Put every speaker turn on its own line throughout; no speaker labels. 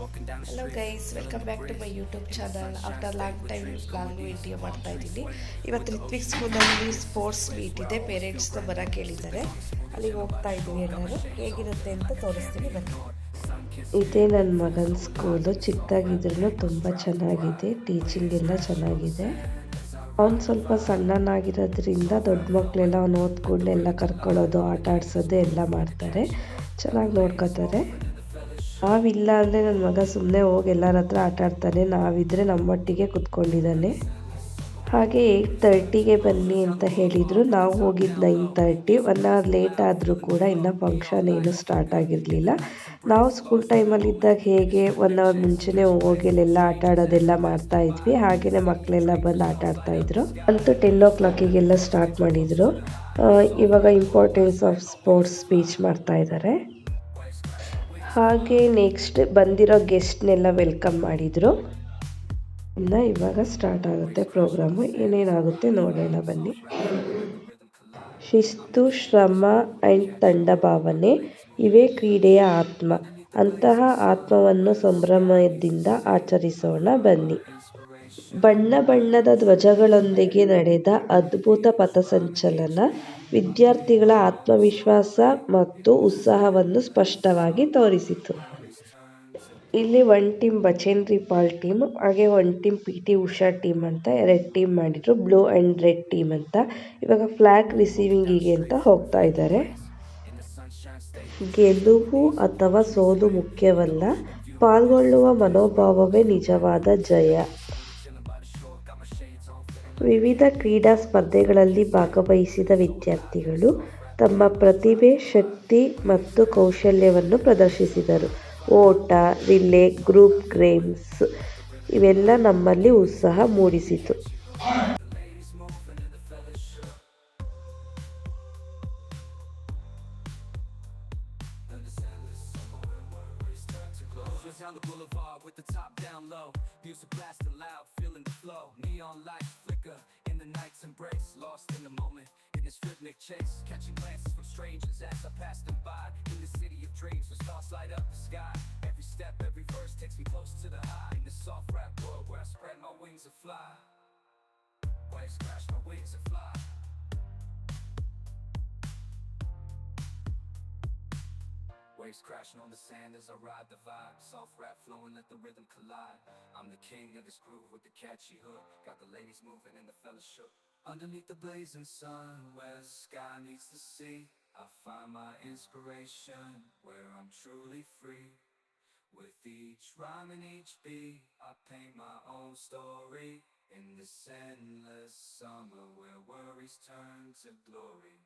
Hello guys, welcome back to my YouTube channel. After long video ಮಾಡ್ತಾ ಇದ್ದೀನಿ. ಇವತ್ತು ರಿತ್ವಿಕ್ ಸ್ಕೂಲಲ್ಲಿ ಸ್ಪೋರ್ಟ್ಸ್ ಮೀಟ್ ಇದೆ. ಪೇರೆಂಟ್ಸ್ನ ಬರೋಕ್ಕೆ ಹೇಳಿದ್ದಾರೆ. ಅಲ್ಲಿಗೆ ಹೋಗ್ತಾ ಇದ್ದೀವಿ. ಎಲ್ಲರೂ ಹೇಗಿರುತ್ತೆ ಅಂತ ತೋರಿಸ್ತೀನಿ ಬನ್ನಿ. ಇದೇ ನನ್ನ ಮಗನ ಸ್ಕೂಲು. ಚಿಕ್ಕದಾಗಿದ್ರೂ ತುಂಬ ಚೆನ್ನಾಗಿದೆ. ಟೀಚಿಂಗ್ ಎಲ್ಲ ಚೆನ್ನಾಗಿದೆ. ಅವ್ನು ಸ್ವಲ್ಪ ಸಣ್ಣನಾಗಿರೋದ್ರಿಂದ ದೊಡ್ಡ ಮಕ್ಕಳೆಲ್ಲ ಅವ್ನು ಓದ್ ಕೂಡಲೆಲ್ಲ ಕರ್ಕೊಳ್ಳೋದು, ಆಟ ಆಡ್ಸೋದು ಎಲ್ಲ ಮಾಡ್ತಾರೆ. ಚೆನ್ನಾಗಿ ನೋಡ್ಕೋತಾರೆ. ನಾವಿಲ್ಲ ಅಂದರೆ ನನ್ನ ಮಗ ಸುಮ್ಮನೆ ಹೋಗಿ ಎಲ್ಲರ ಹತ್ರ ಆಟ ಆಡ್ತಾನೆ. ನಾವಿದ್ದರೆ ನಮ್ಮೊಟ್ಟಿಗೆ ಕುತ್ಕೊಂಡಿದ್ದಾನೆ. ಹಾಗೆ 8:30ಗೆ ಬನ್ನಿ ಅಂತ ಹೇಳಿದರು. ನಾವು ಹೋಗಿದ್ದು 9:30. 1 ಅವರ್ ಲೇಟ್ ಆದರೂ ಕೂಡ ಇನ್ನೂ ಫಂಕ್ಷನ್ ಏನು ಸ್ಟಾರ್ಟ್ ಆಗಿರಲಿಲ್ಲ. ನಾವು ಸ್ಕೂಲ್ ಟೈಮಲ್ಲಿದ್ದಾಗ ಹೇಗೆ 1 ಅವರ್ ಮುಂಚೆನೇ ಹೋಗಿ ಅಲ್ಲೆಲ್ಲ ಆಟ ಆಡೋದೆಲ್ಲ ಮಾಡ್ತಾಯಿದ್ವಿ, ಹಾಗೆಯೇ ಮಕ್ಕಳೆಲ್ಲ ಬಂದು ಆಟ ಆಡ್ತಾಯಿದ್ರು. ಅಂತೂ 10 o'clockಗೆಲ್ಲ ಸ್ಟಾರ್ಟ್ ಮಾಡಿದರು. ಇವಾಗ ಇಂಪಾರ್ಟೆನ್ಸ್ ಆಫ್ ಸ್ಪೋರ್ಟ್ಸ್ ಸ್ಪೀಚ್ ಮಾಡ್ತಾಯಿದ್ದಾರೆ. ಹಾಗೆ ನೆಕ್ಸ್ಟ್ ಬಂದಿರೋ ಗೆಸ್ಟ್ನೆಲ್ಲ ವೆಲ್ಕಮ್ ಮಾಡಿದರು. ಇವಾಗ ಸ್ಟಾರ್ಟ್ ಆಗುತ್ತೆ ಪ್ರೋಗ್ರಾಮು. ಏನೇನಾಗುತ್ತೆ ನೋಡೋಣ ಬನ್ನಿ. ಶಿಸ್ತು, ಶ್ರಮ ಆ್ಯಂಡ್ ತಂಡ ಭಾವನೆ ಇವೇ ಕ್ರೀಡೆಯ ಆತ್ಮ. ಅಂತಹ ಆತ್ಮವನ್ನು ಸಂಭ್ರಮದಿಂದ ಆಚರಿಸೋಣ ಬನ್ನಿ. ಬಣ್ಣ ಬಣ್ಣದ ಧ್ವಜಗಳೊಂದಿಗೆ ನಡೆದ ಅದ್ಭುತ ಪಥಸಂಚಲನ ವಿದ್ಯಾರ್ಥಿಗಳ ಆತ್ಮವಿಶ್ವಾಸ ಮತ್ತು ಉತ್ಸಾಹವನ್ನು ಸ್ಪಷ್ಟವಾಗಿ ತೋರಿಸಿತು. ಇಲ್ಲಿ 1 ಟೀಮ್ ಬಚೇಂದ್ರಿ ಪಾಲ್ ಟೀಮ್, ಹಾಗೆ 1 ಟೀಮ್ PT ಉಷಾ ಟೀಮ್ ಅಂತ 2 ಟೀಮ್ ಮಾಡಿದ್ರು. ಬ್ಲೂ ಆ್ಯಂಡ್ ರೆಡ್ ಟೀಮ್ ಅಂತ. ಇವಾಗ ಫ್ಲ್ಯಾಗ್ ರಿಸೀವಿಂಗಿಗೆ ಅಂತ ಹೋಗ್ತಾ ಇದ್ದಾರೆ. ಗೆಲುವು ಅಥವಾ ಸೋಲು ಮುಖ್ಯವಲ್ಲ, ಪಾಲ್ಗೊಳ್ಳುವ ಮನೋಭಾವವೇ ನಿಜವಾದ ಜಯ. ವಿವಿಧ ಕ್ರೀಡಾ ಸ್ಪರ್ಧೆಗಳಲ್ಲಿ ಭಾಗವಹಿಸಿದ ವಿದ್ಯಾರ್ಥಿಗಳು ತಮ್ಮ ಪ್ರತಿಭೆ, ಶಕ್ತಿ ಮತ್ತು ಕೌಶಲ್ಯವನ್ನು ಪ್ರದರ್ಶಿಸಿದರು. ಓಟ, ರಿಲೇ, ಗ್ರೂಪ್ ಗೇಮ್ಸ್ ಇವೆಲ್ಲ ನಮ್ಮಲ್ಲಿ ಉತ್ಸಾಹ ಮೂಡಿಸಿತು.
Chase, catching glances from strangers as I pass them by. In the city of dreams, where stars light up the sky. Every step, every verse takes me close to the high. In the soft rap world where I spread my wings and fly. Waves crash, my wings and fly. Waves crashing on the sand as I ride the vibe. Soft rap flowing, let the rhythm collide. I'm the king of this groove with the catchy hook. Got the ladies moving and the fellas shook. Underneath the blazing sun, where the sky meets the sea, I find my inspiration, where I'm truly free. With each rhyme and each beat, I paint my own story. In this endless summer, where worries turn to glory.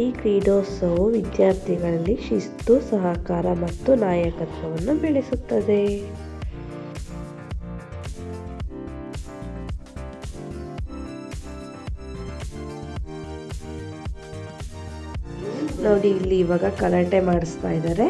ಈ ಕ್ರೀಡೋತ್ಸವವು ವಿದ್ಯಾರ್ಥಿಗಳಲ್ಲಿ ಶಿಸ್ತು, ಸಹಕಾರ ಮತ್ತು ನಾಯಕತ್ವವನ್ನು ಬೆಳೆಸುತ್ತದೆ. ನೋಡಿ, ಇಲ್ಲಿ ಇವಾಗ ಕರಾಟೆ ಮಾಡಿಸ್ತಾ ಇದ್ದಾರೆ.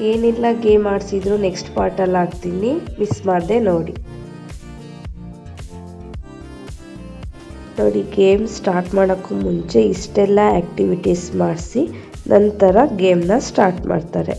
ಏನೆಲ್ಲ ಗೇಮ್ ಆಡಿಸಿದ್ರು ನೆಕ್ಸ್ಟ್ ಪಾರ್ಟಲ್ಲಿ ಹಾಕ್ತೀನಿ, ಮಿಸ್ ಮಾಡದೆ ನೋಡಿ. ಗೇಮ್ ಸ್ಟಾರ್ಟ್ ಮಾಡೋಕ್ಕೂ ಮುಂಚೆ ಇಷ್ಟೆಲ್ಲ ಆ್ಯಕ್ಟಿವಿಟೀಸ್ ಮಾಡಿಸಿ ನಂತರ ಗೇಮ್ನ ಸ್ಟಾರ್ಟ್ ಮಾಡ್ತಾರೆ.